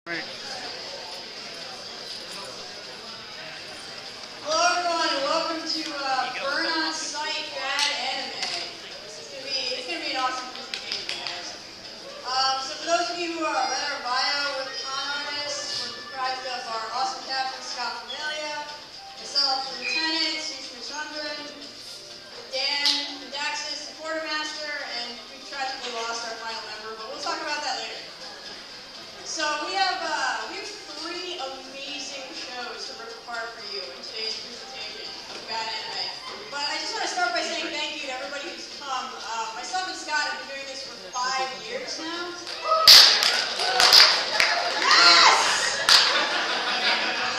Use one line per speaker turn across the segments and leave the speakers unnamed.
Right.
Hello everyone and welcome to Burn On Site Bad Anime. It's gonna be an awesome presentation, guys. So for those of you who read our bio with Panelists, we're comprised of our awesome captain Scott Familia, myself, the lieutenant, Sushma, Dan, Daxis, the quartermaster, and we've tragically lost our final member, but we'll talk about that later. So we have three amazing shows to rip apart for you in today's presentation of Bad Anime. But I just want to start by saying thank you to everybody who's come. Myself and Scott have been doing this for 5 years now. Yes!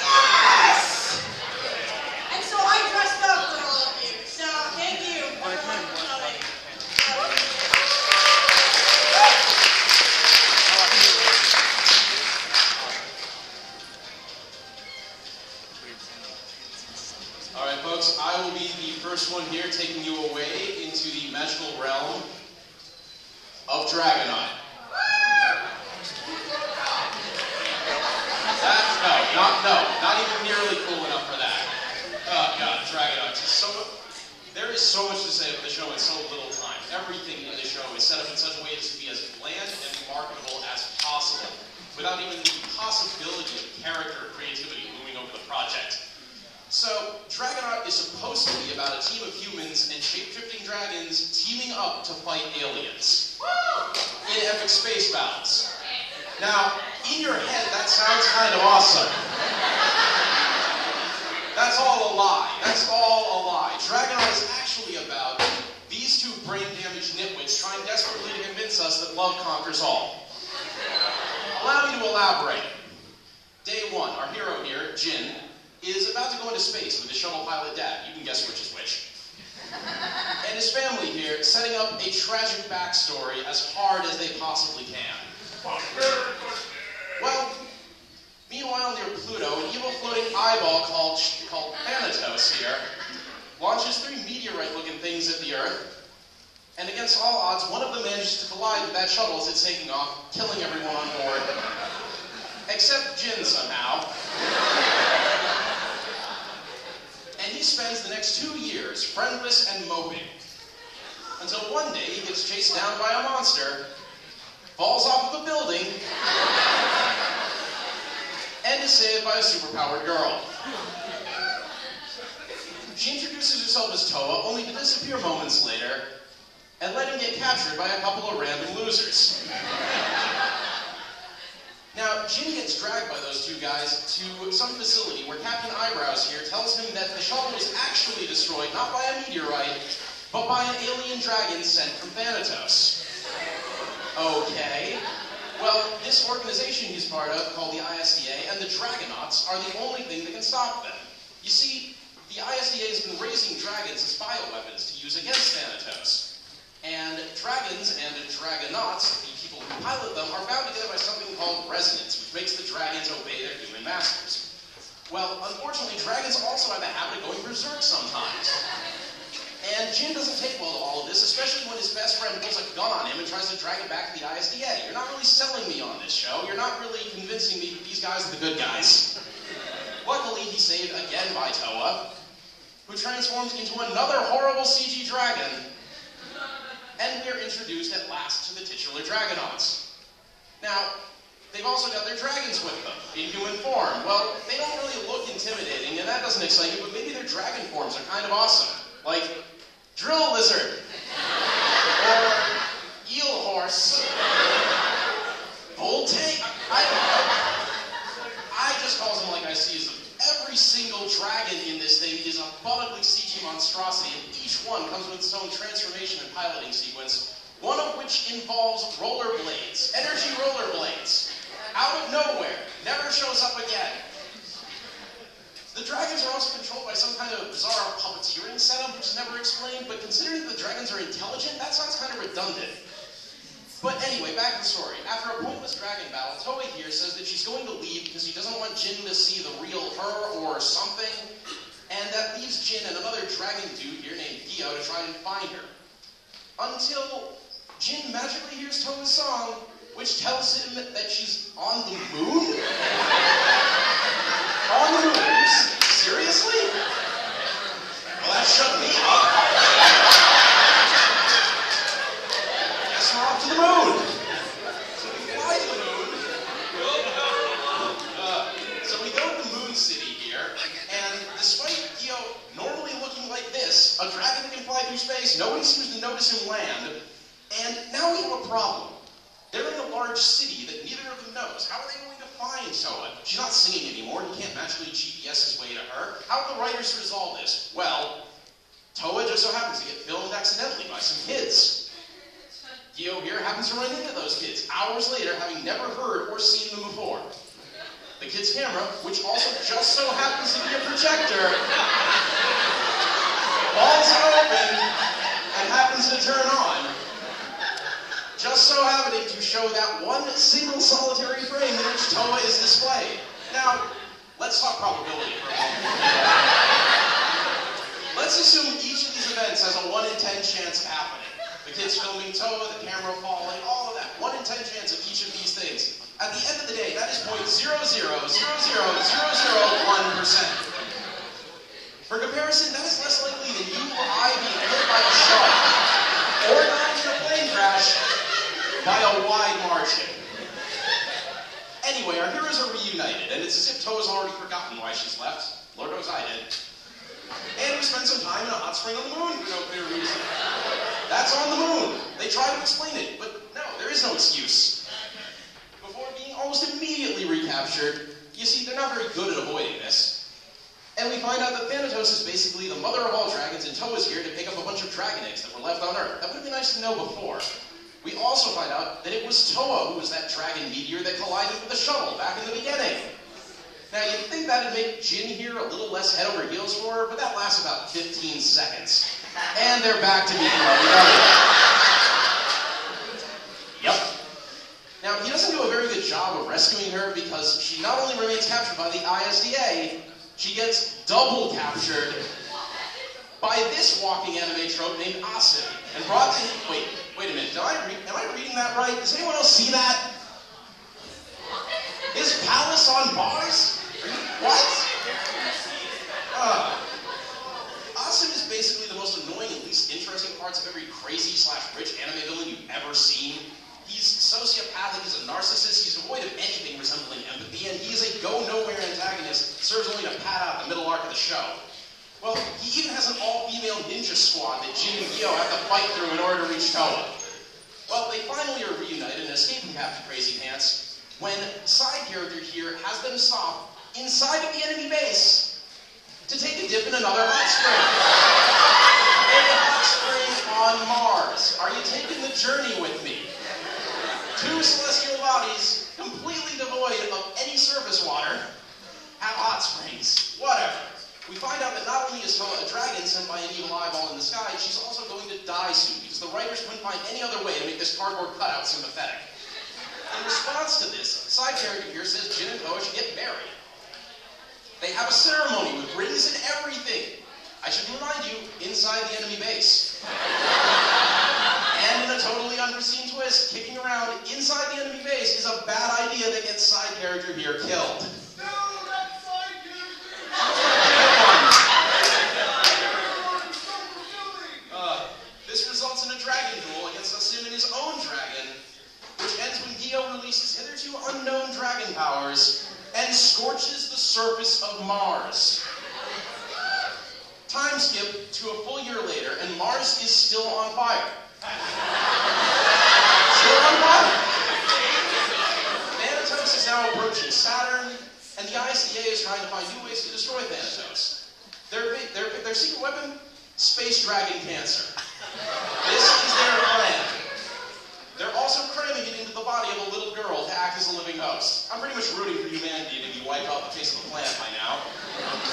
Yes! And so I dressed up for all of you. So thank you everyone for coming.
Alright folks, I will be the first one here taking you away into the magical realm of Dragonaut. Not even nearly cool enough for that. Oh god, Dragonaut. There is so much to say about the show in so little time. Everything in the show is set up in such a way as to be as bland and marketable as possible, without even the possibility of character creativity looming over the project. So, Dragonaut is supposed to be about a team of humans and shape-shifting dragons teaming up to fight aliens in epic space battles. Now, in your head, that sounds kind of awesome. That's all a lie. That's all a lie. Dragonaut is actually about these two brain-damaged nitwits trying desperately to convince us that love conquers all. Allow me to elaborate. Day one, our hero here, Jin, is about to go into space with his shuttle pilot dad. You can guess which is which. And his family here, setting up a tragic backstory as hard as they possibly can. Well, meanwhile near Pluto, an evil floating eyeball called Thanatos here launches 3 meteorite-looking things at the Earth, and against all odds, one of them manages to collide with that shuttle as it's taking off, killing everyone on board. Except Jin somehow. And he spends the next 2 years friendless and moping, until one day he gets chased down by a monster, falls off of a building, and is saved by a superpowered girl. She introduces herself as Toa, only to disappear moments later, and let him get captured by a couple of random losers. Now, Jin gets dragged by those 2 guys to some facility where Captain Eyebrows here tells him that the shuttle was actually destroyed not by a meteorite, but by an alien dragon sent from Thanatos. Okay. Well, this organization he's part of, called the ISDA, and the Dragonauts are the only thing that can stop them. You see, the ISDA has been raising dragons as bioweapons to use against Thanatos. And dragons and Dragonauts, the people who pilot them, are bound together by something called resonance, which makes the dragons obey their human masters. Well, unfortunately, dragons also have a habit of going berserk sometimes. And Jin doesn't take well to all of this, especially when his best friend pulls a gun on him and tries to drag him back to the ISDA. You're not really selling me on this show. You're not really convincing me that these guys are the good guys. Luckily, he's saved again by Toa, who transforms into another horrible CG dragon. And we're introduced at last to the titular Dragonauts. Now, they've also got their dragons with them, in human form. Well, they don't really look intimidating, and that doesn't excite you, but maybe their dragon forms are kind of awesome. Like, drill lizard. Or eel horse. Bull tank. I don't know. I just call them like I see them. Every single dragon in this thing is a butt ugly CG monstrosity, and each one comes with its own transformation and piloting sequence, one of which involves rollerblades, energy rollerblades, out of nowhere, never shows up again. The dragons are also controlled by some kind of bizarre puppeteering setup, which is never explained, but considering that the dragons are intelligent, that sounds kind of redundant. But anyway, back to the story. After a pointless dragon battle, Toei here says that she's going to leave because she doesn't want Jin to see the real her or something, and that leaves Jin and another dragon dude here named Gyo to try and find her. Until Jin magically hears Toei's song, which tells him that she's on the moon? notice him land, and now we have a problem. They're in a large city that neither of them knows. How are they going to find Toa? She's not singing anymore, and he can't magically GPS his way to her. How do the writers resolve this? Well, Toa just so happens to get filmed accidentally by some kids. Gyo here happens to run into those kids hours later, having never heard or seen them before. The kid's camera, which also just so happens to be a projector, falls open and happens to turn on, just so happening to show that one single solitary frame in which Toa is displayed. Now, let's talk probability for a moment. Let's assume each of these events has a 1 in 10 chance of happening. The kids filming Toa, the camera falling, all of that. 1 in 10 chance of each of these things. At the end of the day, that is 0.0000001%. For comparison, that is less likely than you or I being hit by a shark, or dying in a plane crash, by a wide margin. Anyway, our heroes are reunited, and it's as if Toa's already forgotten why she's left. Lord knows I did. And we spent some time in a hot spring on the moon for no clear reason. That's on the moon. They try to explain it, but no, there is no excuse. Before being almost immediately recaptured, you see, they're not very good at avoiding this. And we find out that Thanatos is basically the mother of all dragons, and Toa's here to pick up a bunch of dragon eggs that were left on Earth. That would have been nice to know before. We also find out that it was Toa who was that dragon meteor that collided with the shuttle back in the beginning. Now, you'd think that'd make Jin here a little less head over heels for her, but that lasts about 15 seconds. And they're back to being lovey-dovey. Yep. Now, he doesn't do a very good job of rescuing her because she not only remains captured by the ISDA, she gets double captured by this walking anime trope named Asim, and brought to him. Wait a minute. Am I reading that right? Does anyone else see that? His palace on Mars? What? Asim is basically the most annoying and least interesting parts of every crazy/rich anime villain you've ever seen. He's sociopathic, he's a narcissist, he's devoid of anything resembling empathy, and he is a go-nowhere antagonist, serves only to pad out the middle arc of the show. Well, he even has an all-female ninja squad that Jin and Gyo have to fight through in order to reach Toa. Well, they finally are reunited and escape from Captain Crazy Pants when side character here has them stop inside of the enemy base to take a dip in another hot spring. A hot spring on Mars. Are you taking the journey with me? 2 celestial bodies, completely devoid of any surface water, have hot springs. Whatever. We find out that not only is Toa a dragon sent by an evil eyeball in the sky, she's also going to die soon, because the writers couldn't find any other way to make this cardboard cutout sympathetic. In response to this, side character here says Jin and Toa should get married. They have a ceremony with rings and everything. I should remind you, inside the enemy base. And in a totally unforeseen twist, kicking around inside the enemy base is a bad idea that gets side character here killed.
No, that's side character!
This results in a dragon duel against Asim and his own dragon, which ends when Gyo releases hitherto unknown dragon powers and scorches the surface of Mars. Time skip to a full year later, and Mars is still on fire. Still on fire. Thanatos is now approaching Saturn, and the ISDA is trying to find new ways to destroy Thanatos. Their secret weapon? Space Dragon Cancer. This is their plan. They're also cramming it into the body of a little girl to act as a living host. I'm pretty much rooting for humanity to be wiped off the face of the planet by now.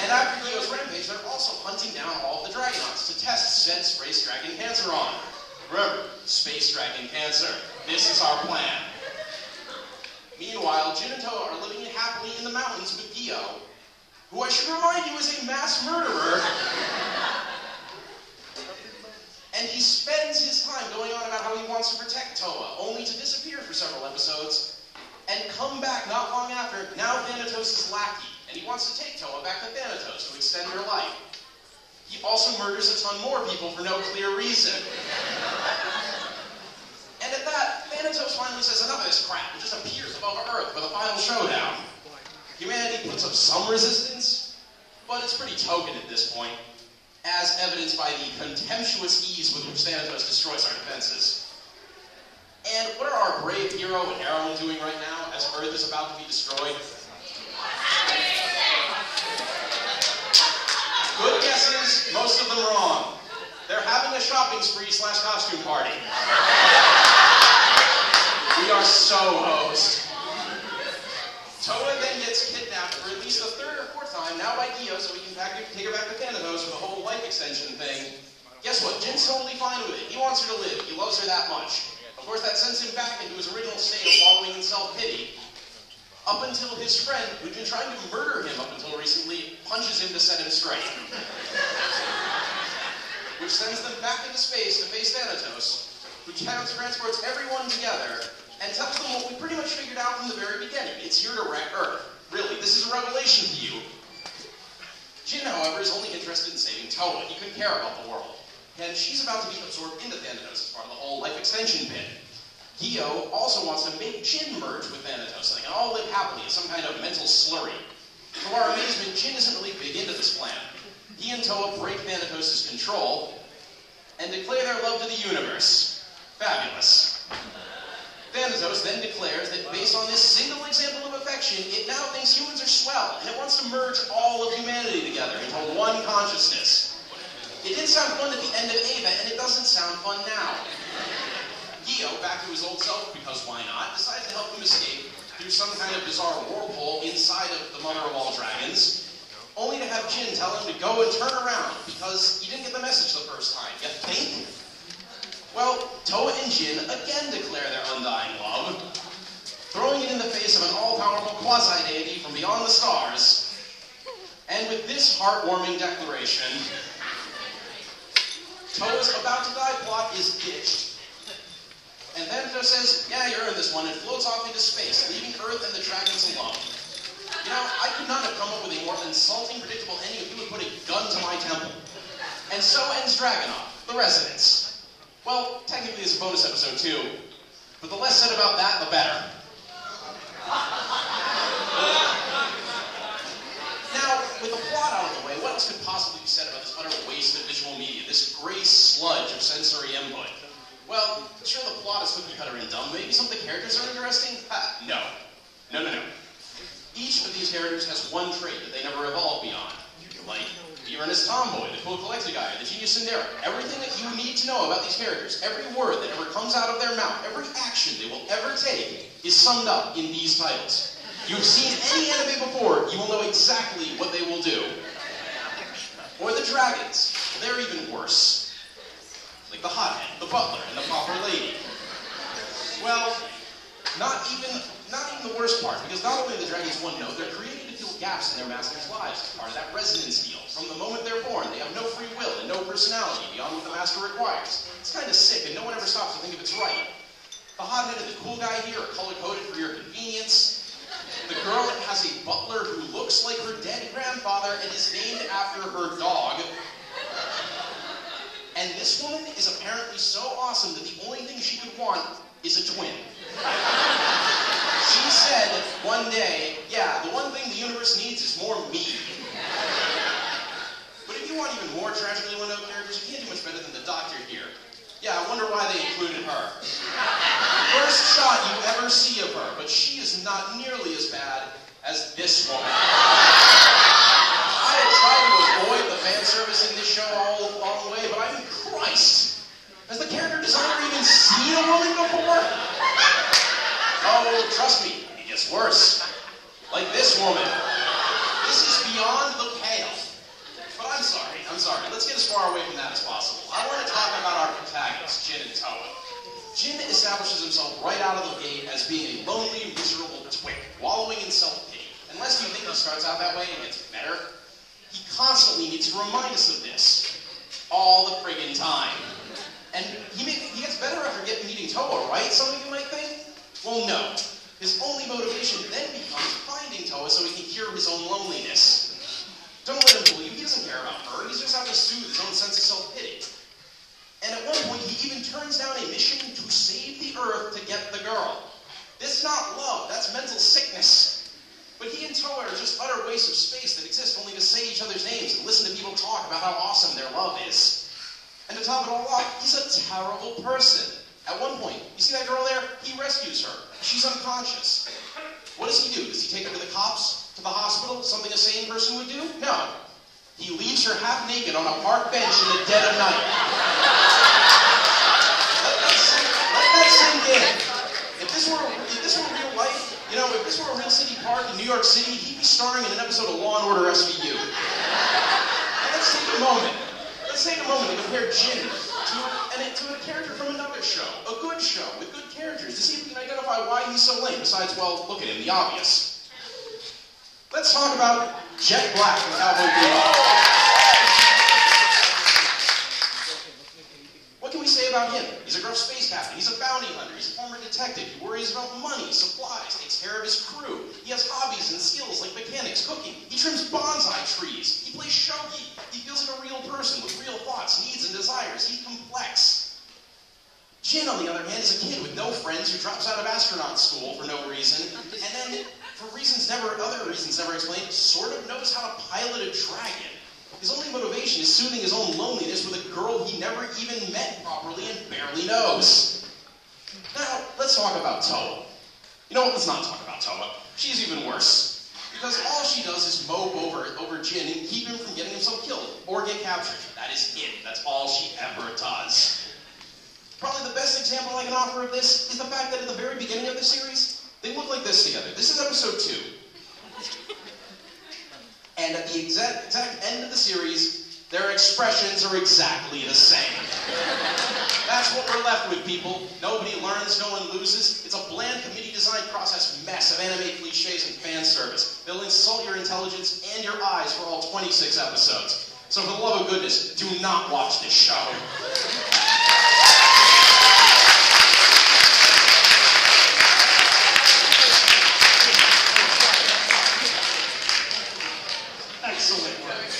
And after Gyo's rampage, they're also hunting down all of the Dragonauts to test said Space Dragon Cancer on. Remember, Space Dragon Cancer. This is our plan. Meanwhile, Jin and Toa are living happily in the mountains with Gyo, who I should remind you is a mass murderer. And he spends his time going on about how he wants to protect Toa, only to disappear for several episodes, and come back not long after, now Thanatos' lackey, and he wants to take Toa back to Thanatos to extend her life. He also murders a ton more people for no clear reason. And at that, Thanatos finally says enough of this crap and just appears above Earth for the final showdown. Humanity puts up some resistance, but it's pretty token at this point. as evidenced by the contemptuous ease with which Thanatos destroys our defenses. And what are our brave hero and heroine doing right now as Earth is about to be destroyed? Good guesses, most of them wrong. They're having a shopping spree / costume party. We are so hosed. Toa then gets kidnapped for at least the third or fourth time, now by Dio, so we can take her back to Thanatos for the whole life extension thing. Guess what? Jin's totally fine with it. He wants her to live. He loves her that much. Of course, that sends him back into his original state of wallowing in self-pity, up until his friend, who'd been trying to murder him up until recently, punches him to set him straight. Which sends them back into space to face Thanatos, who transports everyone together and tells them what we pretty much figured out from the very beginning. It's here to wreck Earth. Really, this is a revelation to you. Jin, however, is only interested in saving Toa. He couldn't care about the world. And she's about to be absorbed into Thanatos as part of the whole life extension bit. Dio also wants to make Jin merge with Thanatos so they can all live happily as some kind of mental slurry. To our amazement, Jin isn't really big into this plan. He and Toa break Thanatos' control and declare their love to the universe. Fabulous. Thanatos then declares that based on this single example of affection, it now thinks humans are swell, and it wants to merge all of humanity together into one consciousness. It did sound fun at the end of Ava, and it doesn't sound fun now. Dio, back to his old self, because why not, decides to help him escape through some kind of bizarre whirlpool inside of the mother of all dragons, only to have Jin tell him to go and turn around, because he didn't get the message the first time. You think? Well, Toa and Jin again declare their undying love, throwing it in the face of an all-powerful quasi-deity from beyond the stars. And with this heartwarming declaration, Toa's about-to-die plot is ditched. And Thanatos says, yeah, you earned this one, and floats off into space, leaving Earth and the dragons alone. You know, I could not have come up with a more insulting, predictable ending if you would put a gun to my temple. And so ends Dragonaut, the Residence. Well, technically it's a bonus episode too, but the less said about that, the better. Now, with the plot out of the way, what else could possibly be said about this utter waste of visual media, this gray sludge of sensory input? Well, sure, the plot is cookie cutter and dumb. Maybe some of the characters are interesting? No. No. Each of these characters has one trait that they never evolve beyond. Like the earnest tomboy, the cool collector guy, the genius Sindera. Everything that you need to know about these characters, every word that ever comes out of their mouth, every action they will ever take is summed up in these titles. You've seen any anime before, you will know exactly what they will do. Or the dragons. They're even worse. Like the hothead, the butler, and the pauper lady. Well, not even the worst part, because not only are the dragons one note, they're created to fill gaps in their masters' lives as part of that resonance deal. From the moment they're born, they have no free will and no personality beyond what the master requires. It's kind of sick, and no one ever stops to think if it's right. The hothead and the cool guy here are color-coded for your convenience. The girl has a butler who looks like her dead grandfather and is named after her dog. And this woman is apparently so awesome that the only thing she could want is a twin. She said one day, yeah, the one thing the universe needs is more me. But if you want even more tragically one-note characters, you can't do much better than the doctor here. Yeah, I wonder why they included her. First shot you ever see of her, but she is not nearly as bad as this woman. I had tried to avoid the fan service in this show all along the way, but I mean, Christ! Has the character designer even seen a woman before? Oh, trust me, it gets worse. Like this woman. This is beyond the pale. But I'm sorry. Let's get as far away from that as possible. I want to talk about our protagonists, Jin and Toa. Jin establishes himself right out of the gate as being a lonely, miserable twit, wallowing in self-pity. Unless you think he starts out that way and gets better, he constantly needs to remind us of this. All the friggin' time. And he gets better after meeting Toa, right? Some of you might think? Well, no. His only motivation then becomes finding Toa so he can cure his own loneliness. Don't let him believe he doesn't care about her. He's just out to soothe his own sense of self-pity. And at one point, he even turns down a mission to save the Earth to get the girl. This is not love. That's mental sickness. But he and Toa are just utter wastes of space that exist only to say each other's names and listen to people talk about how awesome their love love is. And to top it all off, he's a terrible person. At one point, you see that girl there? He rescues her. She's unconscious. What does he do? Does he take her to the cops? To the hospital? Something a sane person would do? No. He leaves her half naked on a park bench in the dead of night. Let that sink in. If this were real life, you know, if this were a real city park in New York City, he'd be starring in an episode of Law & Order SVU. And let's take a moment. Let's take a moment to compare Jin to a character from another show, a good show with good characters, to see if we can identify why he's so lame, besides, well, look at him, the obvious. Let's talk about Jet Black from Cowboy Bebop. What can we say about him? He's a gruff space captain, he's a bounty hunter, he's a former detective, he worries about money, supplies, takes care of his crew. He has hobbies and skills like mechanics, cooking, he trims bonsai trees, he plays shogi, he feels like a real person with real thoughts, needs, and desires. He's complex. Jin, on the other hand, is a kid with no friends who drops out of astronaut school for no reason, and then, for other reasons never explained, sort of knows how to pilot a dragon. His only motivation is soothing his own loneliness with a girl he never even met properly and barely knows. Now, let's talk about Toa. You know what? Let's not talk about Toa. She's even worse. Because all she does is mope over Jin and keep him from getting himself killed or get captured. That is it. That's all she ever does. Probably the best example I can offer of this is the fact that at the very beginning of the series, they look like this together. This is episode 2. And at the exact end of the series, their expressions are exactly the same. That's what we're left with, people. Nobody learns, no one loses. It's a bland committee-designed process mess of anime cliches and fan service. They'll insult your intelligence and your eyes for all 26 episodes. So for the love of goodness, do not watch this show.
Excellent work.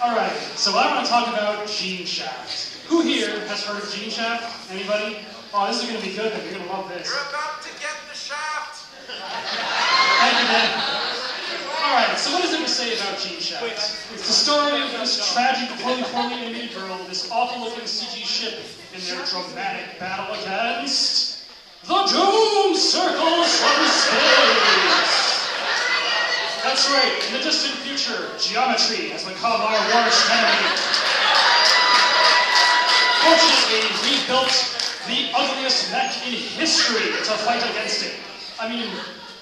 Alright, so I want to talk about Geneshaft. Who here has heard of Geneshaft? Anybody? Oh, this is going to be good then. You're going to love this.
You're about to get the shaft.
Thank you, Dan. Alright, so what is there to say about Geneshaft? It's the story of this tragic, poorly animated girl, this awful-looking CG ship, in their dramatic battle against the Doom Circles from space. That's right, in the distant future, geometry has become our worst enemy. Fortunately, we built the ugliest mech in history to fight against it. I mean,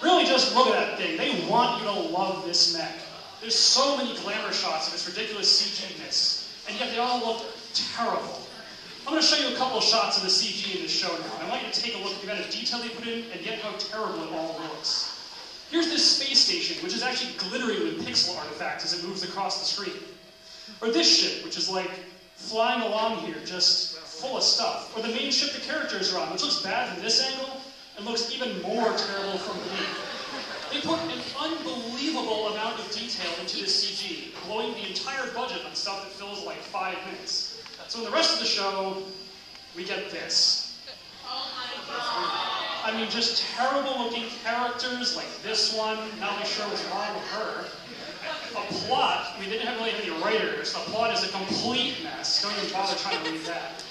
really just look at that thing. They want you to love this mech. There's so many glamour shots of its ridiculous CG-ness, and yet they all look terrible. I'm going to show you a couple of shots of the CG in this show now, and I want you to take a look at the amount of detail they put in, and yet how terrible it all looks. Here's this space station, which is actually glittering with pixel artifacts as it moves across the screen. Or this ship, which is like flying along here, just full of stuff. Or the main ship the characters are on, which looks bad from this angle, and looks even more terrible from beneath. They put an unbelievable amount of detail into this CG, blowing the entire budget on stuff that fills like 5 minutes. So in the rest of the show, we get this.
Oh my god.
I mean, just terrible-looking characters like this one. Not really sure what's wrong with her. A plot, I mean, they didn't really have any writers. The plot is a complete mess. Don't even bother trying to read that.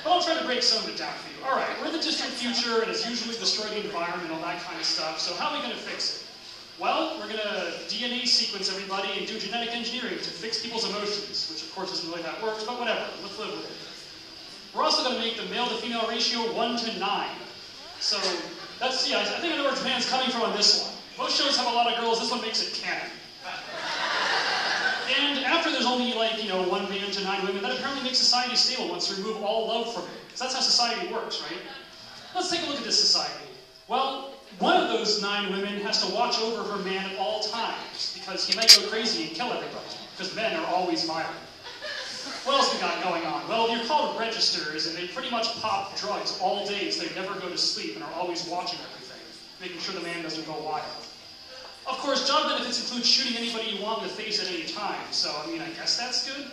But I'll try to break some of it down for you. All right, we're in the distant future, and as usually destroy the environment and all that kind of stuff. So how are we going to fix it? Well, we're going to DNA sequence everybody and do genetic engineering to fix people's emotions, which of course isn't really how it works, but whatever. Let's live with it. We're also going to make the male-to-female ratio 1 to 9. So, let's see, I think I know where Japan's coming from on this one. Most shows have a lot of girls, this one makes it canon. And after there's only like, 1 man to 9 women, that apparently makes society stable once you remove all love from it. Because that's how society works, right? Let's take a look at this society. Well, one of those 9 women has to watch over her man at all times, because he might go crazy and kill everybody, because men are always violent. What else we got going on? Well, you're called registers, and they pretty much pop drugs all day, so they never go to sleep and are always watching everything, making sure the man doesn't go wild. Of course, job benefits include shooting anybody you want in the face at any time, so, I guess that's good.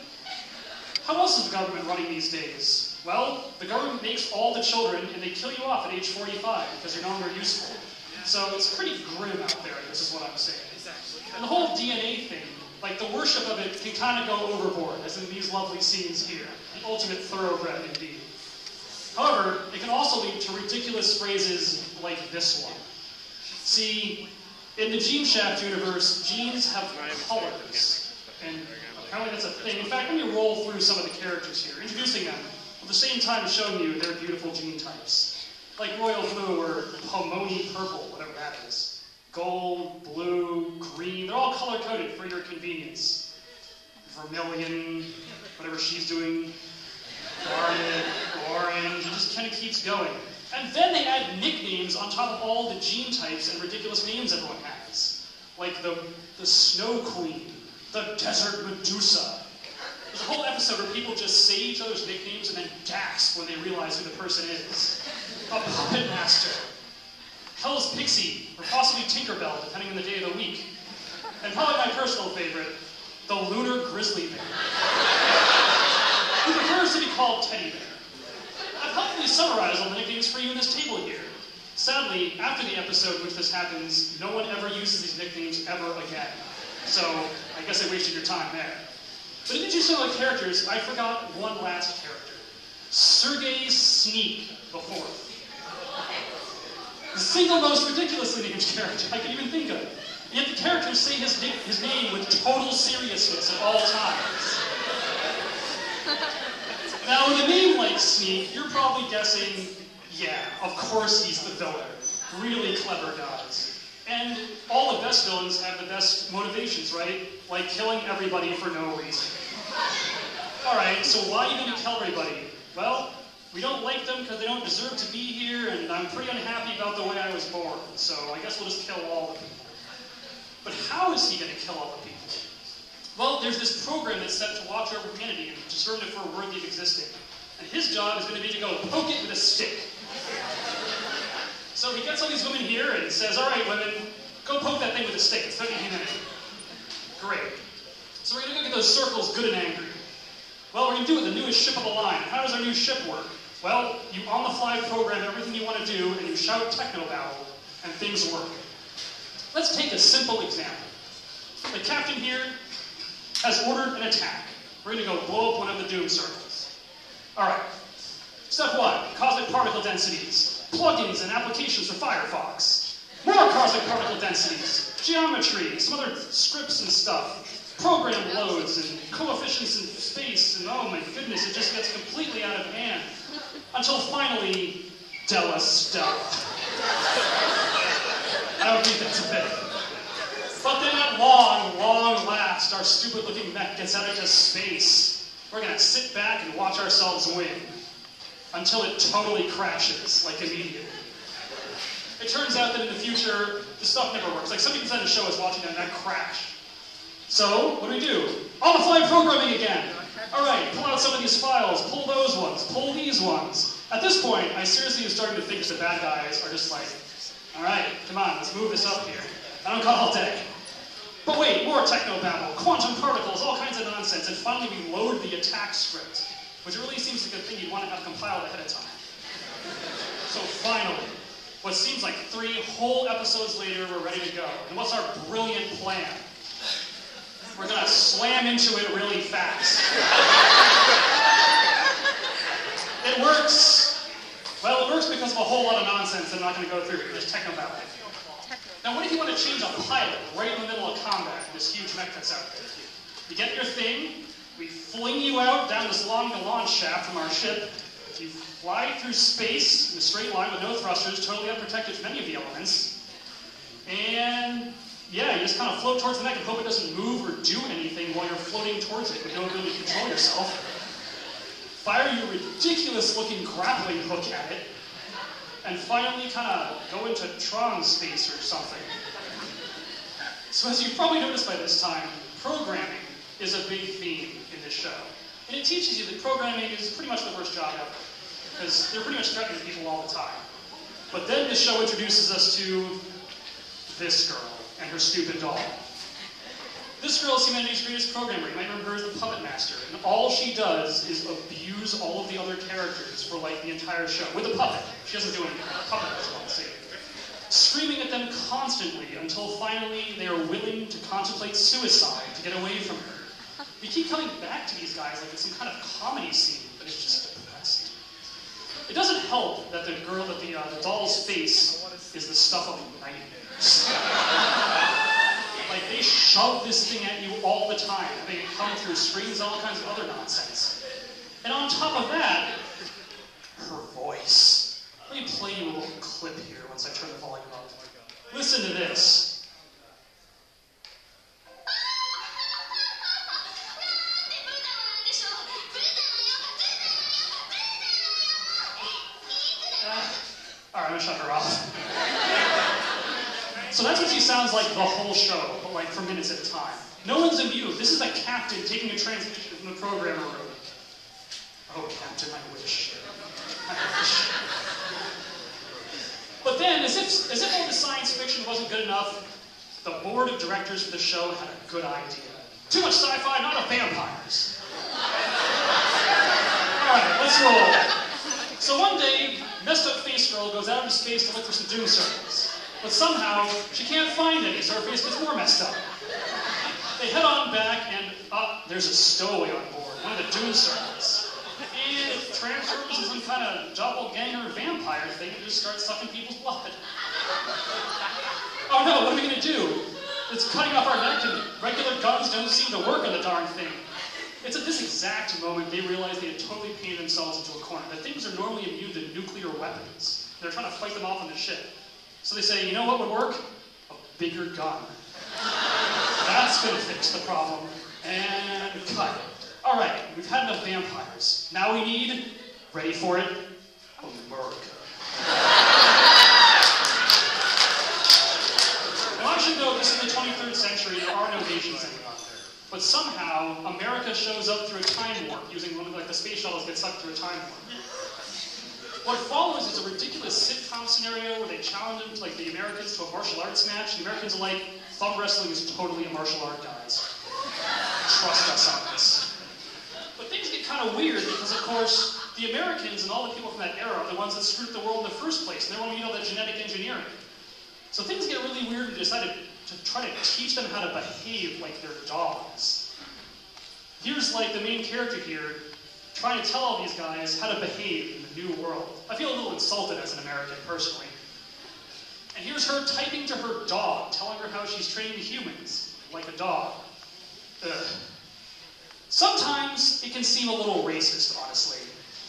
How else is the government running these days? Well, the government makes all the children, and they kill you off at age 45, because you're no longer useful. So it's pretty grim out there, this is what I'm saying. And the whole DNA thing, Like, the worship of it can kind of go overboard, as in these lovely scenes here. The ultimate thoroughbred, indeed. However, it can also lead to ridiculous phrases like this one. See, in the Geneshaft universe, genes have colors. And apparently that's a thing. In fact, let me roll through some of the characters here, introducing them, at the same time showing you their beautiful gene types. Like royal blue or pomoni purple, whatever that is. Gold, blue, green, they're all color-coded for your convenience. Vermilion, whatever she's doing, garnet, orange, it just kind of keeps going. And then they add nicknames on top of all the gene types and ridiculous names everyone has. Like the Snow Queen, the Desert Medusa. There's a whole episode where people just say each other's nicknames and then gasp when they realize who the person is. A Puppet Master. Hell's Pixie, or possibly Tinkerbell, depending on the day of the week. And probably my personal favorite, the Lunar Grizzly Bear. Who prefers to be called Teddy Bear. I've helpfully summarized all the nicknames for you in this table here. Sadly, after the episode in which this happens, no one ever uses these nicknames ever again. So, I guess I wasted your time there. But in introducing all the characters, I forgot one last character. Sergei Sneak the Fourth. The single most ridiculously named character I can even think of. Yet the characters say his name with total seriousness at all times. Now, with a name like Sneak, you're probably guessing, yeah, of course he's the villain. Really clever guys. And all the best villains have the best motivations, right? Like killing everybody for no reason. Alright, so why are you going to kill everybody? Well, we don't like them because they don't deserve to be here, and I'm pretty unhappy about the way I was born, so I guess we'll just kill all the people. But how is he going to kill all the people? Well, there's this program that's set to watch over humanity and determine if we're worthy of existing. And his job is going to be to go poke it with a stick. So he gets all these women here and says, alright women, go poke that thing with a stick, it's threatening humanity. Great. So we're going to go get those circles good and angry. Well, we're going to do it with the newest ship of the line. How does our new ship work? Well, you on-the-fly program everything you want to do, and you shout techno-babble, and things work. Let's take a simple example. The captain here has ordered an attack. We're going to go blow up one of the doom circles. Alright. Step 1, cosmic particle densities. Plugins and applications for Firefox. More cosmic particle densities. Geometry, some other scripts and stuff. Program loads and coefficients in space, and oh my goodness, it just gets completely out of hand. Until finally, Della Stella. I don't think that's a bit. But then at long, long last, our stupid-looking mech gets out into space. We're going to sit back and watch ourselves win. Until it totally crashes, like immediately. It turns out that in the future, the stuff never works. Like 70% of the show is watching that crash. So, what do? On-the-fly programming again. Alright, pull out some of these files, pull those ones, pull these ones. At this point, I seriously am starting to think that the bad guys are just like, alright, come on, let's move this up here. I don't got all day. But wait, more techno-babble, quantum particles, all kinds of nonsense, and finally we load the attack script, which really seems like a thing you'd want to have compiled ahead of time. So finally, what seems like 3 whole episodes later, we're ready to go. And what's our brilliant plan? We're going to slam into it really fast. It works. Well, it works because of a whole lot of nonsense that I'm not going to go through here. Just techno-babble. Now, what if you want to change a pilot right in the middle of combat in this huge mech that's out there? You get your thing, we fling you out down this long launch shaft from our ship. You fly through space in a straight line with no thrusters, totally unprotected from any of the elements. And yeah, you just kind of float towards the mech and hope it doesn't move or do anything while you're floating towards it with no ability to control yourself. Fire your ridiculous-looking grappling hook at it, and finally kind of go into Tron space or something. So as you've probably noticed by this time, programming is a big theme in this show. And it teaches you that programming is pretty much the worst job ever, because they're pretty much threatening people all the time. But then this show introduces us to this girl and her stupid doll. This girl is humanity's greatest programmer. You might remember her as the Puppet Master. And all she does is abuse all of the other characters for like the entire show. With a puppet. She doesn't do anything. The puppet does all the same. screaming at them constantly until finally they are willing to contemplate suicide to get away from her. We keep coming back to these guys like it's some kind of comedy scene, but it's just depressing. It doesn't help that the doll's face is the stuff of nightmares. Like, they shove this thing at you all the time. They come through screens and all kinds of other nonsense. And on top of that, her voice. Let me play you a little clip here once I turn the volume up. Listen to this. Alright, I'm gonna shut her off. So that's what she sounds like the whole show, but like for minutes at a time. No one's immune. This is a captain taking a transmission from the programmer room. Oh, Captain, I wish. I wish. But then, as if all the science fiction wasn't good enough, the board of directors for the show had a good idea. Too much sci-fi, not enough vampires. Alright, let's roll. So one day, messed up face girl goes out into space to look for some doom circles. But somehow, she can't find any, so her face gets more messed up. They head on back, and there's a stowaway on board, one of the doom circles. And it transforms into some kind of doppelganger vampire thing and just starts sucking people's blood. Oh no, what are we gonna do? It's cutting off our neck, and regular guns don't seem to work on the darn thing. It's at this exact moment they realize they had totally painted themselves into a corner. That things are normally immune to nuclear weapons. They're trying to fight them off on the ship. So they say, you know what would work? A bigger gun. That's gonna fix the problem. And cut. Alright, we've had enough vampires. Now we need, ready for it, America. Now I should know this is the 23rd century, there are no nations anymore. But somehow, America shows up through a time warp, using one of the space shuttles get sucked through a time warp. What follows is a ridiculous sitcom scenario where they challenge them, like the Americans, to a martial arts match. The Americans are like, thumb wrestling is totally a martial art, guys. Trust us on this. But things get kind of weird because, of course, the Americans and all the people from that era are the ones that screwed up the world in the first place, and they want to all that genetic engineering. So things get really weird and decided to try to teach them how to behave like they're dogs. Here's like the main character here, trying to tell all these guys how to behave in the new world. I feel a little insulted as an American, personally. And here's her typing to her dog, telling her how she's training the humans, like a dog. Ugh. Sometimes it can seem a little racist, honestly.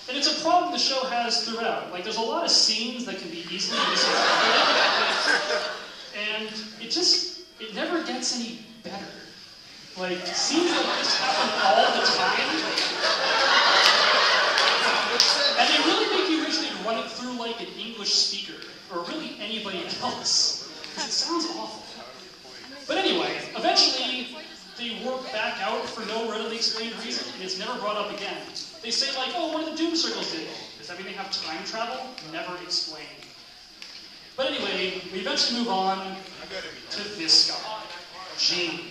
And it's a problem the show has throughout. Like, there's a lot of scenes that can be easily misinterpreted. And it never gets any better. Like, scenes like this happen all the time. And they really make you wish they'd run it through like an English speaker, or really anybody else. Because it sounds awful. But anyway, eventually, they work back out for no readily explained reason, and it's never brought up again. They say like, oh, what do the doom circles do? Does that mean they have time travel? Never explained. But anyway, we eventually move on to this guy, Gene.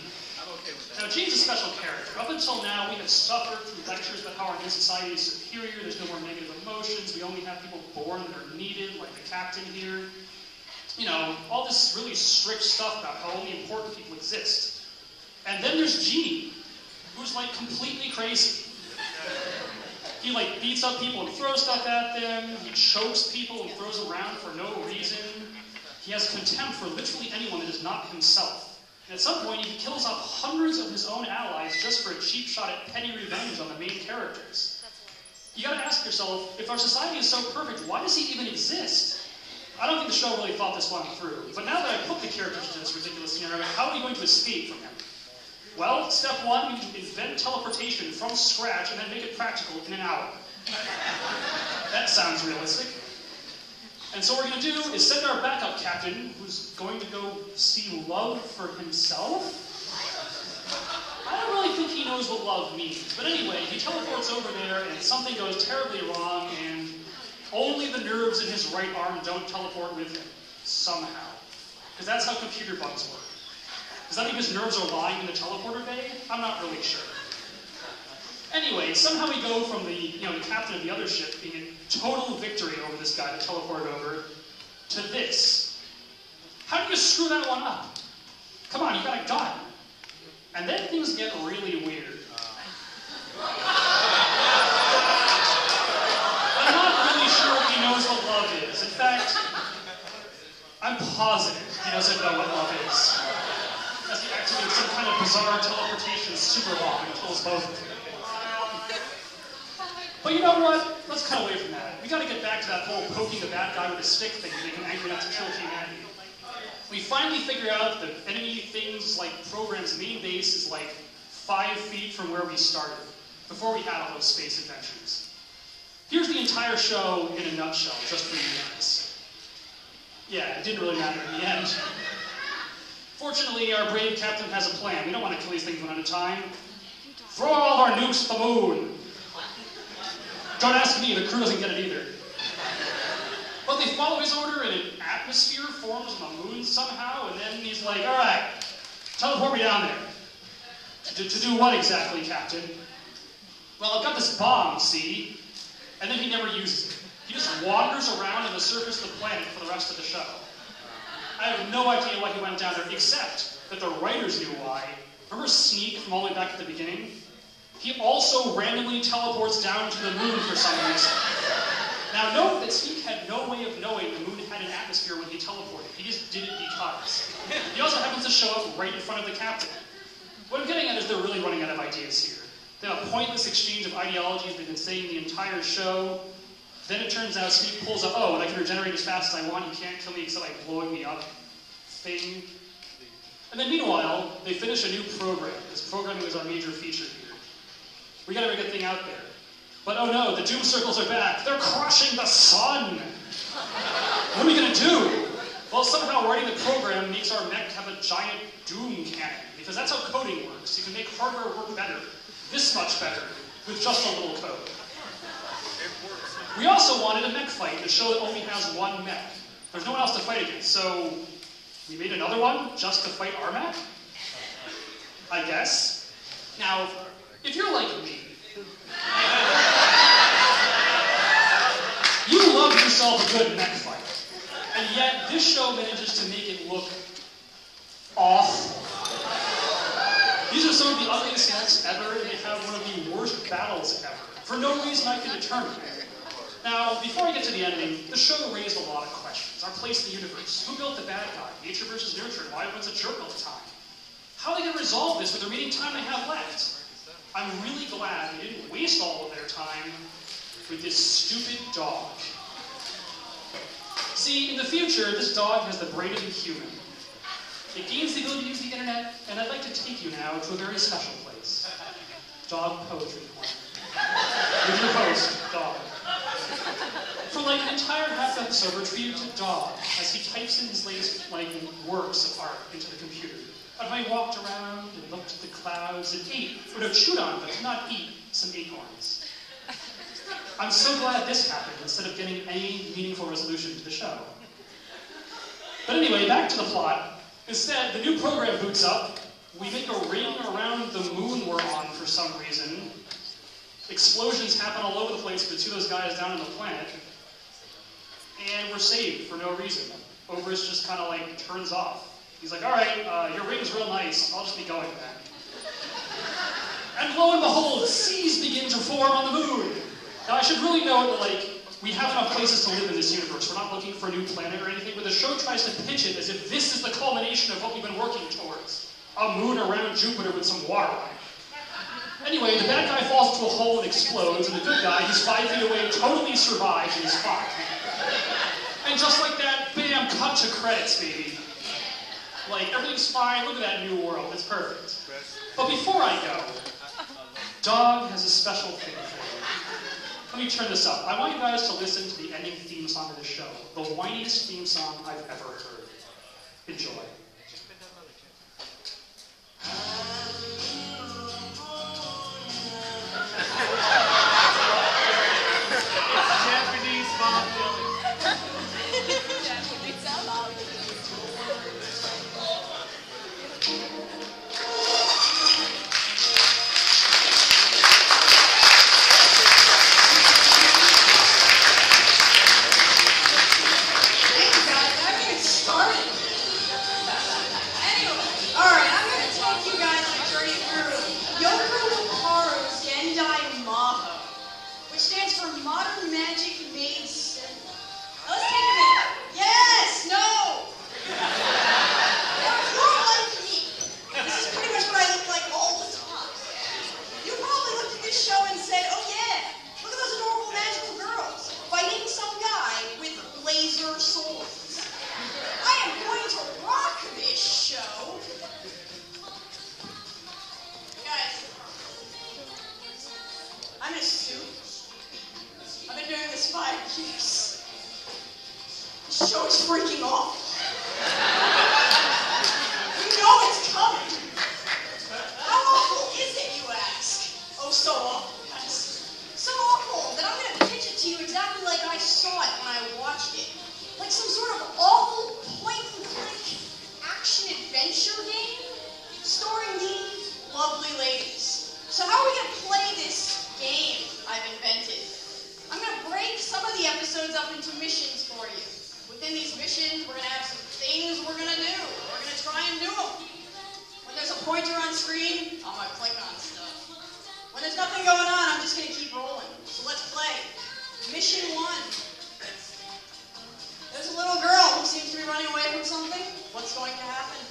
Now, Gene's a special character. Up until now, we have suffered through lectures about how our new society is superior, there's no more negative emotions, we only have people born that are needed, like the captain here. You know, all this really strict stuff about how only important people exist. And then there's Gene, who's like completely crazy. He like beats up people and throws stuff at them, he chokes people and throws around for no reason. He has contempt for literally anyone that is not himself. And at some point, he kills off hundreds of his own allies just for a cheap shot at petty revenge on the main characters. You gotta ask yourself, if our society is so perfect, why does he even exist? I don't think the show really thought this one through, but now that I've put the characters into this ridiculous scenario, how are we going to escape from him? Well, step one, we need to invent teleportation from scratch and then make it practical in an hour. That sounds realistic. And so what we're going to do is send our backup captain, who's going to go see love for himself. I don't really think he knows what love means. But anyway, he teleports over there, and something goes terribly wrong, and only the nerves in his right arm don't teleport with him. Somehow. Because that's how computer bugs work. Does that mean his nerves are lying in the teleporter bay? I'm not really sure. Anyway, somehow we go from the captain of the other ship being in total victory over this guy that teleported over, to this. How do you screw that one up? Come on, you got a gun. And then things get really weird. I'm not really sure if he knows what love is. In fact, I'm positive he doesn't know what love is. As he activates some kind of bizarre teleportation super bomb and kills both of them. But you know what? Let's cut away from that. We gotta get back to that whole poking the bad guy with a stick thing to make him angry enough to kill humanity. We finally figure out that enemy things like program's main base is like 5 feet from where we started, before we had all those space adventures. Here's the entire show in a nutshell, just for you guys. Yeah, it didn't really matter in the end. Fortunately, our brave captain has a plan. We don't want to kill these things one at a time. Throw all of our nukes to the moon! Don't ask me, the crew doesn't get it either. But they follow his order and an atmosphere forms on the moon somehow, and then he's like, all right, teleport me down there. To do what exactly, Captain? Well, I've got this bomb, see? And then he never uses it. He just wanders around on the surface of the planet for the rest of the show. I have no idea why he went down there, except that the writers knew why. Remember Sneak from all the way back at the beginning? He also randomly teleports down to the moon for some reason. Now note that Sneak had no way of knowing the moon had an atmosphere when he teleported. He just did it because. He also happens to show up right in front of the captain. What I'm getting at is they're really running out of ideas here. They have a pointless exchange of ideologies they've been saying the entire show. Then it turns out Sneak pulls up, oh, and I can regenerate as fast as I want, you can't kill me except by blowing me up thing. And then meanwhile, they finish a new program. This programming is our major feature here. We gotta get a thing out there. But oh no, the doom circles are back. They're crushing the sun! What are we gonna do? Well, somehow writing the program makes our mech have a giant doom cannon, because that's how coding works. You can make hardware work better, this much better, with just a little code. We also wanted a mech fight to show that only has one mech. There's no one else to fight against, so we made another one just to fight our mech? I guess. Now, if you're like me, you love yourself a good mech fight, and yet this show manages to make it look awful. These are some of the ugliest mechs ever, and they have one of the worst battles ever, for no reason I can determine. Now, before I get to the ending, the show raised a lot of questions. Our place in the universe. Who built the bad guy? Nature versus nurture. Why everyone's a jerk all the time? How are they going to resolve this with the remaining time they have left? I'm really glad they didn't waste all of their time with this stupid dog. See, in the future, this dog has the brain of a human. It gains the ability to use the internet, and I'd like to take you now to a very special place. Dog Poetry Corner. With your host, Dog. For like an entire half episode, we're treated to Dog as he types in his latest works of art into the computer. And I walked around and looked at the clouds and ate, or no, chewed on, but did not eat, some acorns. I'm so glad this happened instead of getting any meaningful resolution to the show. But anyway, back to the plot. Instead, the new program boots up. We make a ring around the moon we're on for some reason. Explosions happen all over the place with two of those guys down on the planet. And we're saved for no reason. Oberst just kind of like turns off. He's like, all right, your ring's real nice. I'll just be going then. And lo and behold, seas begin to form on the moon. Now I should really note that like, we have enough places to live in this universe. We're not looking for a new planet or anything, but the show tries to pitch it as if this is the culmination of what we've been working towards. A moon around Jupiter with some water on it. Anyway, the bad guy falls into a hole and explodes, and the good guy, who's 5 feet away, totally survives and is fine. And just like that, bam, cut to credits, baby. Like, everything's fine, look at that new world, it's perfect. But before I go, Dog has a special thing for you. Let me turn this up. I want you guys to listen to the ending theme song of the show. The whiniest theme song I've ever heard. Enjoy.
Japanese Bob Dylan.
Thank you guys, I'm getting started. freaking awful. You know it's coming. How awful is it, you ask? Oh, so awful, guys. So awful that I'm going to pitch it to you exactly like I saw it when I watched it. Like some sort of awful point-and-click action-adventure game starring these lovely ladies. So how are we going to play this game I've invented? I'm going to break some of the episodes up into missions for you. Within these missions, we're going to have some things we're going to do. We're going to try and do them. When there's a pointer on screen, I'm going to click on stuff. When there's nothing going on, I'm just going to keep rolling. So let's play. Mission 1. There's a little girl who seems to be running away from something. What's going to happen?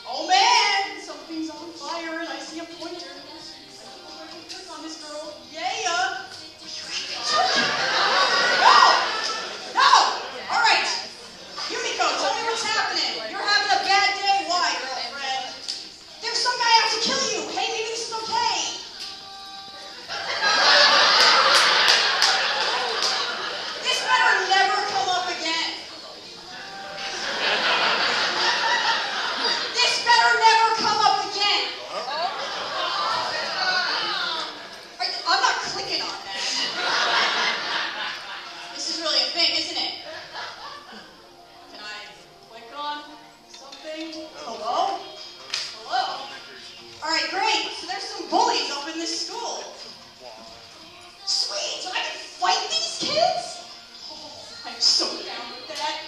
Oh man! Something's on fire and I see a pointer. I can click on this girl. Yeah! No! No! Alright! Yumiko, tell me what's happening. You're having a bad day. Why, girlfriend? There's some guy out to kill you. Hey, maybe this is okay. This better never come up again. This better never come up again. I'm not clicking on that. This is really a thing, isn't it? Can I click on something? Hello? Hello? Alright, great. So there's some bullies up in this school. Sweet! So I can fight these kids? Oh, I'm so down with that.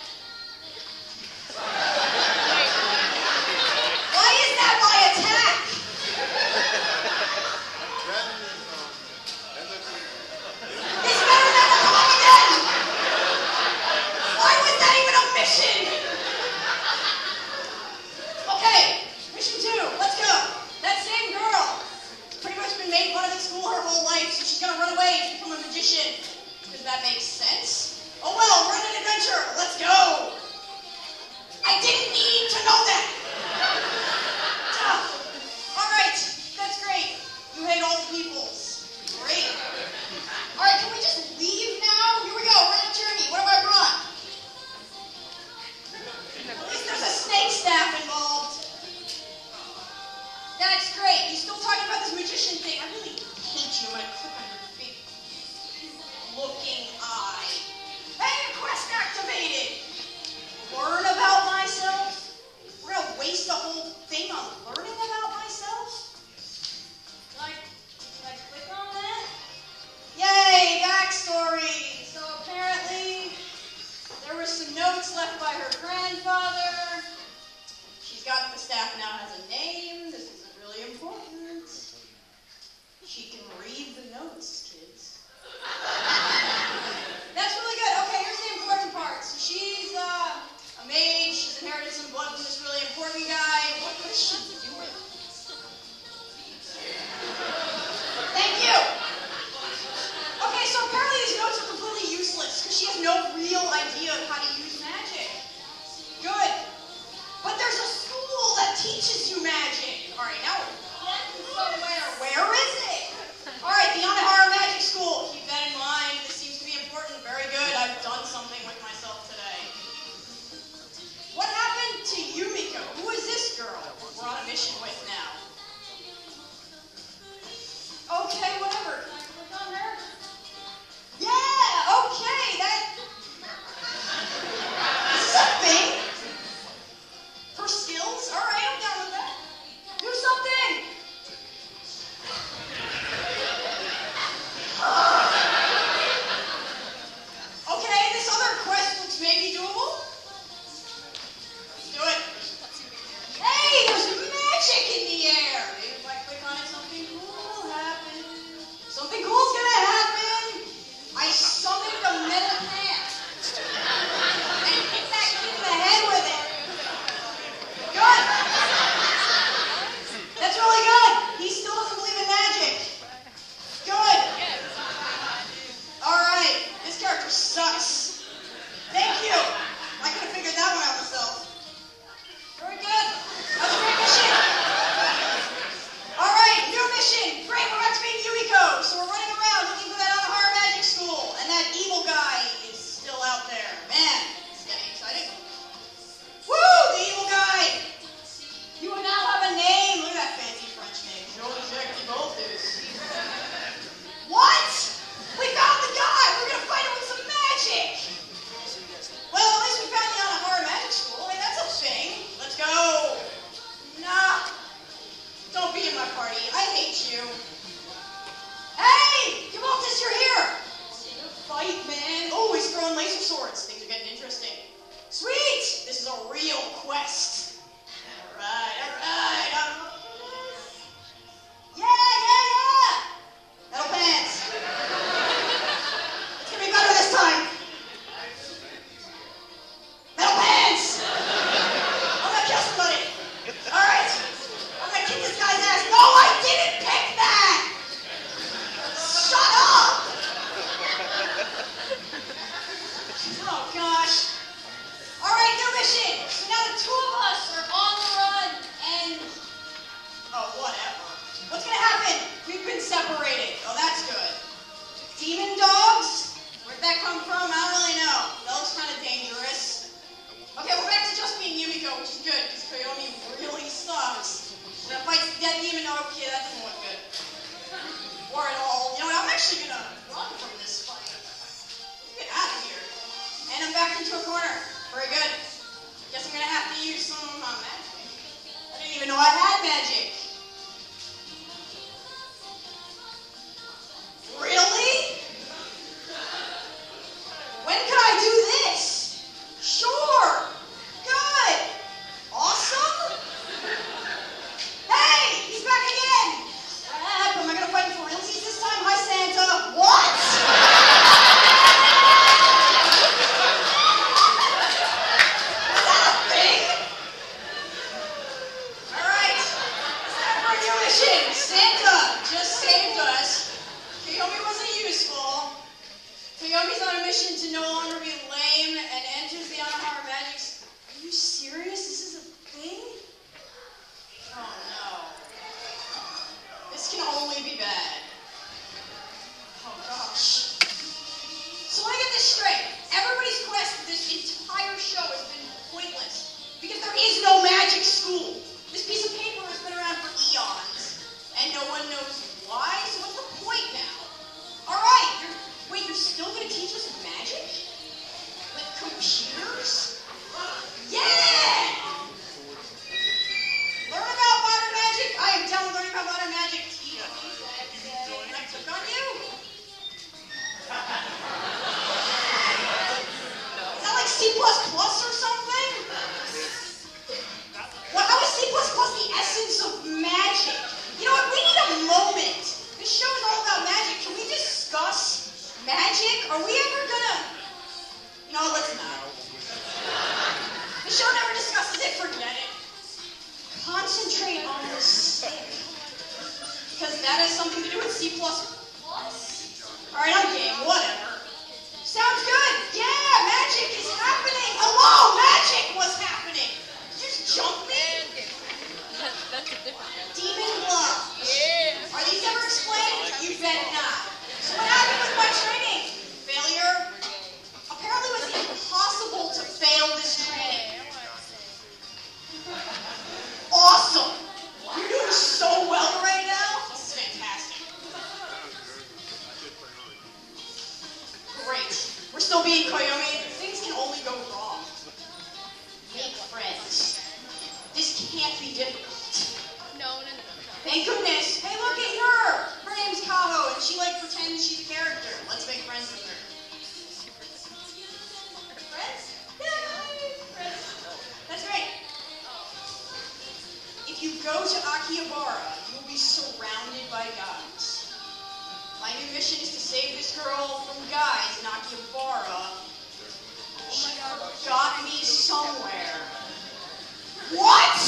Why is that my attack? This better never come up again! Why was that even a mission? Okay, mission 2, let's go. That same girl, pretty much been made fun of at school her whole life, so she's gonna run away to become a magician. Does that make sense? Oh well, we're on an adventure, let's go! I didn't need to know that! Alright, that's great. You hate all the peoples. Great. Alright, can we just leave now? Here we go, we're on a journey. What have I brought? At least there's a snake staff involved. That's great. You still talking about this magician thing? I really hate you. I'm gonna click on your big looking eye. Hey, quest activated! Learn about myself? We're gonna waste the whole thing on learning about myself? Can I click on that? Yay, backstory! So apparently, there were some notes left by her grandfather. She's got the staff now has a name. This isn't really important. She can read the notes, kids. That's really good. Okay, here's the important part. So she's a mage. She's inherited some blood from this really important guy. What is she doing? Thank you. Okay, so apparently these notes are completely useless because she has no real idea of how to use magic. Good. But there's a school that teaches you magic. All right, now we're getting somewhere. Where is it? All right, the Onihara Magic School. Keep that in mind. This seems to be important. Very good. I've done something with myself today. What happened to Yumiko? Who is this girl we're on a mission with now? Okay, whatever. Can I click on her? Yeah, okay, Is this a thing? Her skills? Alright, I'm down with that. Do something! Okay, this other quest looks maybe doable. Let's do it. Hey, there's magic in the air! Maybe if I click on it, something cool will happen. separated. Oh, that's good. Demon dogs? Where'd that come from? I don't really know. That looks kind of dangerous. Okay, we're back to just being Yumiko, which is good, because Koyomi really sucks. We're gonna fight that demon dog. Okay, that doesn't look good. Or at all. You know what? I'm actually gonna run from this fight. Let's get out of here. And I'm back into a corner. Very good. Guess I'm gonna have to use some of my magic. I didn't even know I had magic. Really? When can I do this? Sure. Good. Awesome. Hey, he's back again. Crap, am I gonna fight him for realsies this time? Hi, Santa. What? Is that a thing? All right. It's time for a new mission. Santa just saved us. Koyomi wasn't useful. Koyomi's on a mission to no longer be lame and enters the Anahara Magics. Are you serious? This is a thing? Oh no. This can only be bad. Oh gosh. So let me get this straight. Everybody's quest for this entire show has been pointless because there is no magic school. This piece of paper has been around for eons and no one knows why, so what's the point now? Alright, you're still gonna teach us magic? With computers? Yeah! Learn about modern magic? I am done with learning about modern magic. Teach me that when I took on you? Is that like C++ or something? Well, how is C++ the essence of magic? You know what, we need a moment. This show is all about magic. Can we discuss magic? Are we ever gonna... No, let's not. The show never discusses it, forget it. Concentrate on the stick. Because that has something to do with C++. Alright, I'm game, whatever. Sounds good. Yeah, magic is happening. Hello, magic was happening. Did you just jump me?
That's a different one.
Demon gloves.
Yeah.
Are these ever explained? You bet not. So what happened with my training? Failure? Apparently it was impossible to fail this training. Awesome! You're doing so well right now. This is fantastic. Great. We're still being Koyomi. Things can only go wrong. Make friends. This can't be difficult.
No.
Thank goodness. Hey, look at her. Her name's Mahou, and she like pretends she's a character. Let's make friends with her. Friends? Yay! Friends. That's right. If you go to Akihabara, you will be surrounded by guys. My new mission is to save this girl from guys in Akihabara. She got me somewhere. What?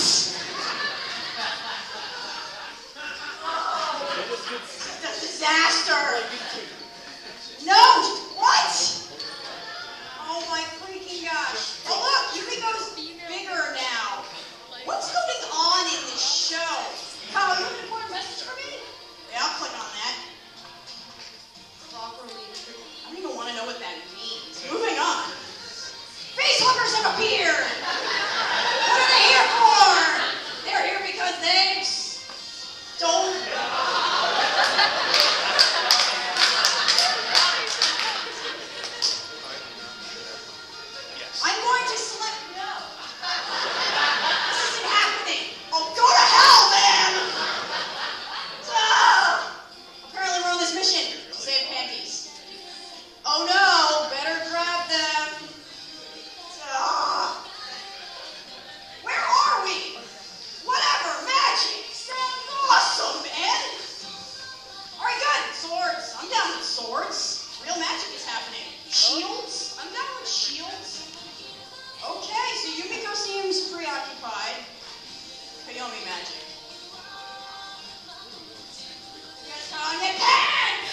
It's a disaster. No, what? Oh my freaking gosh. Oh look, Yumiko's bigger now. What's going on in this show? Kyle, you have an important message for me? Yeah, I'll click on that. Properly treated. I don't even want to know what that means. Moving on. Face huggers have appeared. What are they here for? They're here because they don't. I'm going to select no. This isn't happening. Oh, go to hell, man! Apparently we're on this mission to save panties. Oh no, better grab them. Where are we? Whatever, magic. Sounds awesome, man. Alright, good. Swords. I'm down with swords. Real magic is happening. Shields? I'm down with shields. Okay, so Yumiko seems preoccupied. Koyomi magic. You guys got on your pants!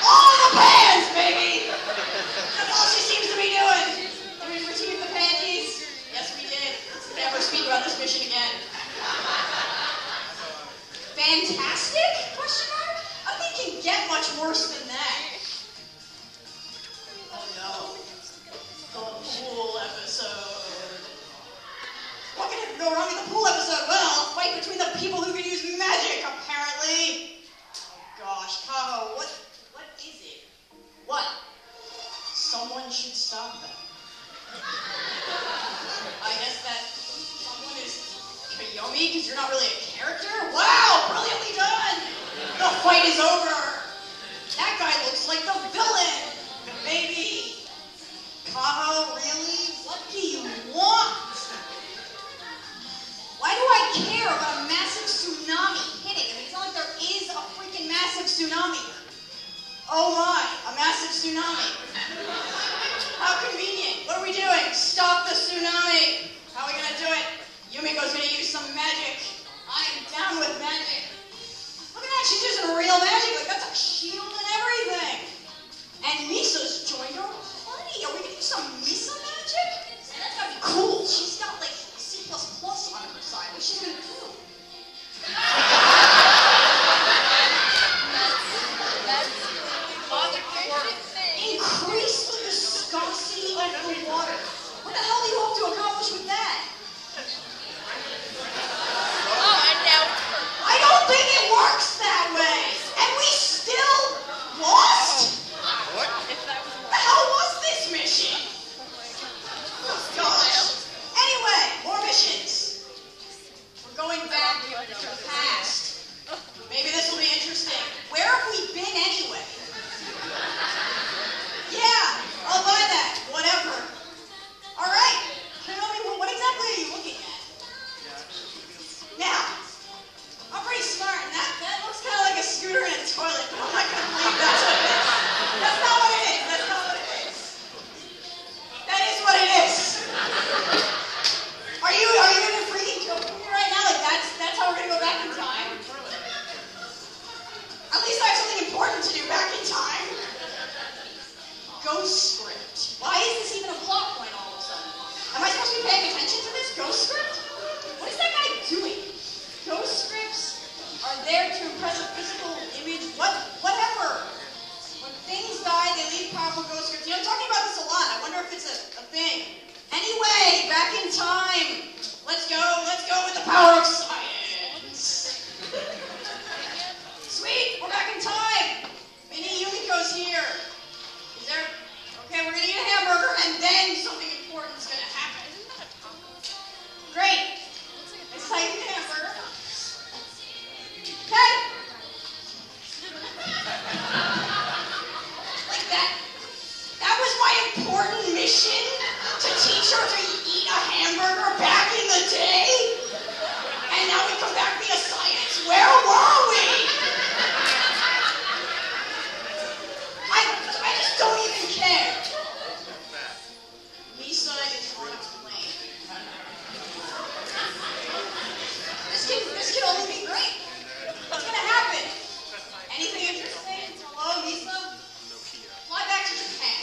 All the pants, baby! That's all she seems to be doing. Did we retrieve the panties? Yes, we did. Let's never speak about this mission again. fantastic? Question mark? I think it can get much worse than that. Oh no. The pool episode. What can go wrong in the pool episode? Well, a fight between the people who can use magic, apparently. Oh gosh, Mahou, what is it? What? Someone should stop them. I guess that someone is Koyomi, because you're not really a character? Wow, brilliantly done! The fight is over! That guy looks like the villain! Maybe. Mahou, really? What do you want? Why do I care about a massive tsunami hitting? I mean, it's not like there is a freaking massive tsunami. Oh my, a massive tsunami. How convenient. What are we doing? Stop the tsunami. How are we going to do it? Yumiko's going to use some magic. I am down with magic. Look at that, she's using real magic. Like, that's a shield and everything. And Misa's joined our party. Are we going to do some Misa magic? Man, that's got to be cool. She's got, like, C++ on her side. What's she going to do? Increase the viscosity of the water. What the hell do you hope to accomplish with that?
Oh, and now
I don't think it works that way. And we still lost?
what? If that was
What the hell was this mission? Oh gosh. Anyway, more missions. We're going back to the past. Maybe this will be interesting. Where have we been anyway? Yeah, I'll buy that. Whatever. All right. Koyomi, what exactly are you looking at? Now, I'm pretty smart, and that looks kind of like a scooter in a toilet, but I'm not going to believe that's what it is. That's not what it is. That's not what it is. That is what it is. Are you going to freaking kill me right now? Like, that's how we're going to go back in time? At least I have something important to do back in time. Ghost script. Why is this even a plot point all of a sudden? Am I supposed to be paying attention to this ghost script? What is that guy doing? Ghost scripts are there to impress a physical image. Whatever. When things die, they leave powerful ghost scripts. You know, I'm talking about this a lot. I wonder if it's a thing. Anyway, back in time. Let's go with the power of science. Sweet, we're back in time. Mini Yumiko's here. Is there... Okay, we're gonna eat a hamburger and then something important is gonna happen. Great. It's like a hamburger. Okay. Like that. That was my important mission? To teach her to eat a hamburger back in the day? And now we come back via science. Where were we? I just don't even care. Misa is on a plane. This can only be great. What's gonna happen? Anything interesting? Hello, Misa? Fly back to Japan.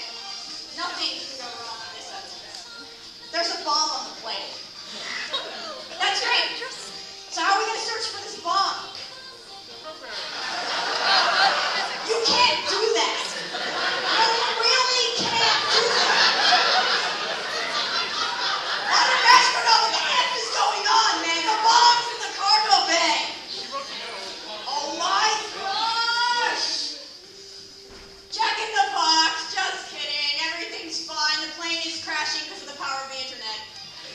Nothing can go wrong in this episode. There's a bomb on the plane. That's great. So how are we gonna search for this bomb? You can't do that. No, you really can't do that. Water astronaut, what the F is going on, man? The bomb's in the cargo bay. Oh my gosh. Jack in the box. Just kidding. Everything's fine. The plane is crashing because of the power of the internet.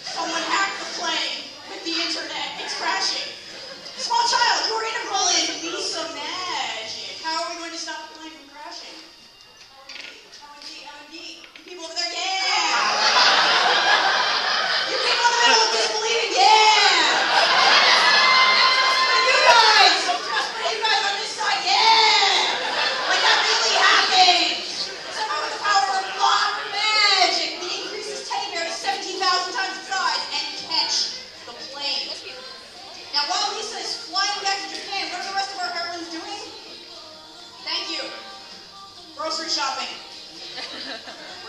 Someone hacked the plane with the internet. It's crashing. Small child, you are integral in Misa magic. How are we going to stop the plane from crashing? OMG. You people over there, yeah! You people in the middle of disbelieving, yeah! And you guys! Trust me, you guys on this side, yeah! Like that really happened! Someone with the power of block magic that increases teddy bear to 17,000 times its size and catch the plane. Now, while Lisa is flying back to Japan, what are the rest of our heroines doing? Thank you. Grocery shopping.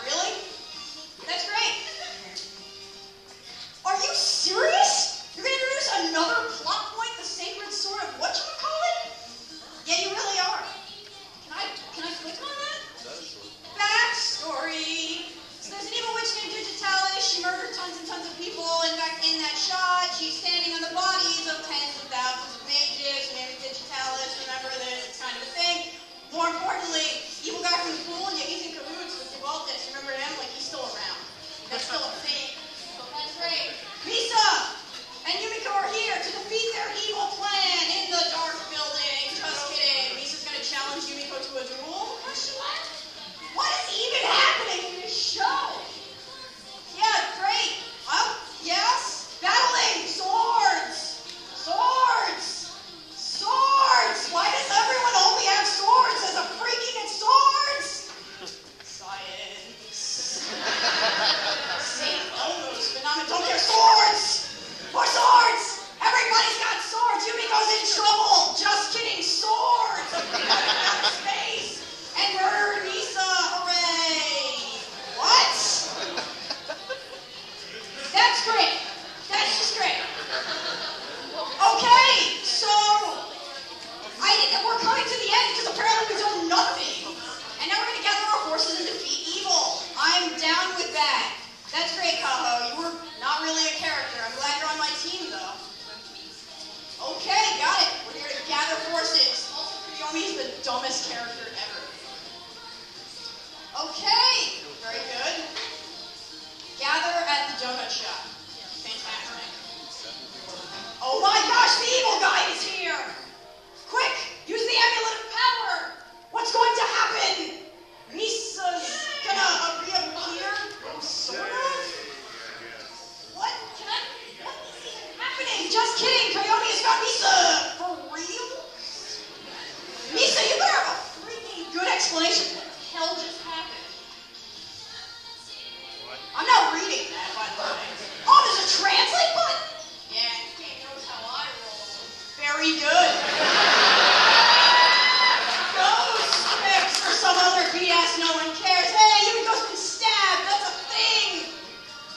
Really? That's great. Are you serious? You're going to introduce another plot point, the sacred sword of whatchamacallit? gosh, the evil guy is here! Quick, use the amulet of power! What's going to happen? Misa's gonna reappear? Sort of? What? What is even happening? Just kidding, Coyote has got Misa! For real? Misa, you better have a freaking good explanation. What the hell just happened? I'm not reading that, by the way. Oh, there's a translate button? Yeah, you can't notice how I roll. Very good. Ghost fix or some other BS no one cares. Hey, Yumiko's been stabbed. That's a thing.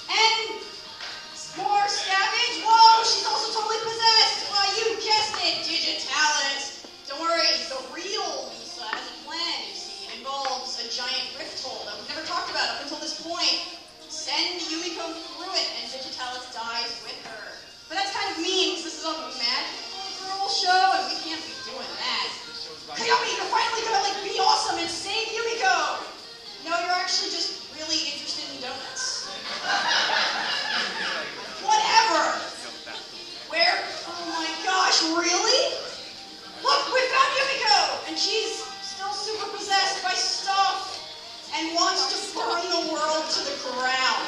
And more stabbage. Whoa, she's also totally possessed. Why, you guessed it, Digitalis. Don't worry, the real Misa has a plan, you see. It involves a giant rift hole that we've never talked about up until this point. Send Yumiko through it, and Digitalis dies with her. But that's kind of mean, because this is a magical girl show, and we can't be doing that. Coyote, you're finally gonna, be awesome and save Yumiko! No, you're actually just really interested in donuts. Whatever! Where? Oh my gosh, really? Look, we found Yumiko! And she's still super possessed by stuff and wants to burn the world to the ground.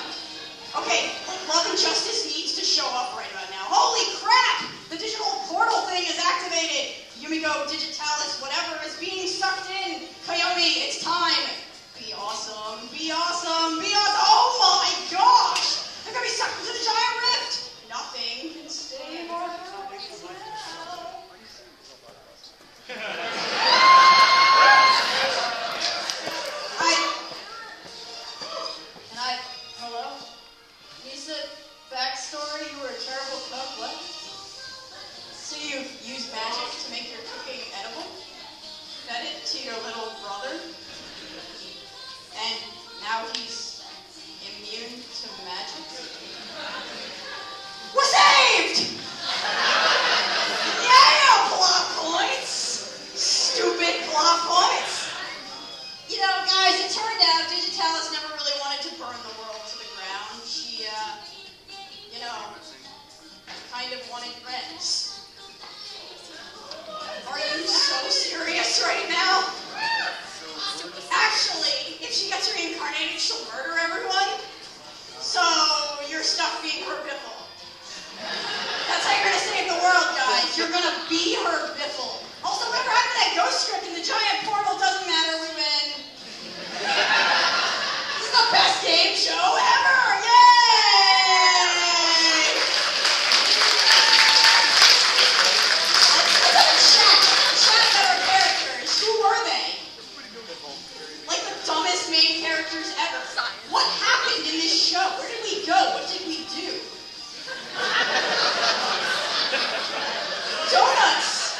Okay, Love and Justice needs to show up right about now. Holy crap! The digital portal thing is activated. Yumiko, Digitalis, whatever is being sucked in. Coyote, it's time. Be awesome, be awesome, be awesome. Oh my gosh! They're gonna be sucked into the giant rift. Nothing can save our heroes now. Hello? Misa, backstory, you were a terrible cook, what? So you use magic to make your cooking edible? Fed it to your little brother? And now he's immune to magic? We're saved! Yeah, plot points! Stupid plot points! You know, guys, it turned out Digitalis never really wanted to burn the world to the ground. She, kind of wanted friends. Are you so serious right now? Actually, if she gets reincarnated, she'll murder everyone. So, you're stuck being her biffle. That's how you're gonna save the world, guys. You're gonna be her biffle. Also, whatever happened to that ghost script in the giant portal doesn't matter, we win. This is the best game show ever! Yay! Let's have a chat. Chat better characters. Who were they? Like the dumbest main characters ever. What happened in this show? Where did we go? What did we do? Donuts!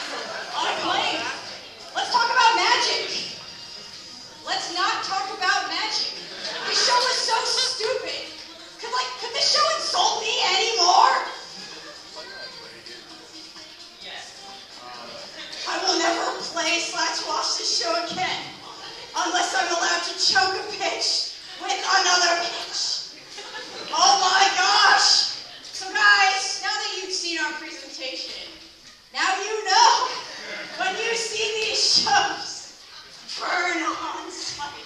On a plane. Let's talk about magic. Let's not talk about magic. This show was so stupid. Could this show insult me anymore? I will never play/watch this show again unless I'm allowed to choke a pitch with another pitch. Oh my gosh! So guys, now that you've seen our presentation, now you know when you see these shows, burn on sight.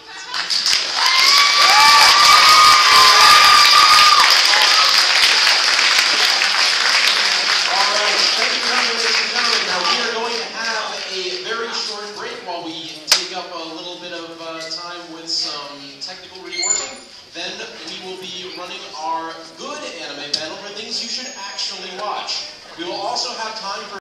Alright, thank you for coming, ladies and gentlemen. Now we are going to have a very short break while we take up a little bit of time with some technical reworking. Then we will be running our good anime panel for things you should actually watch. We will also have time for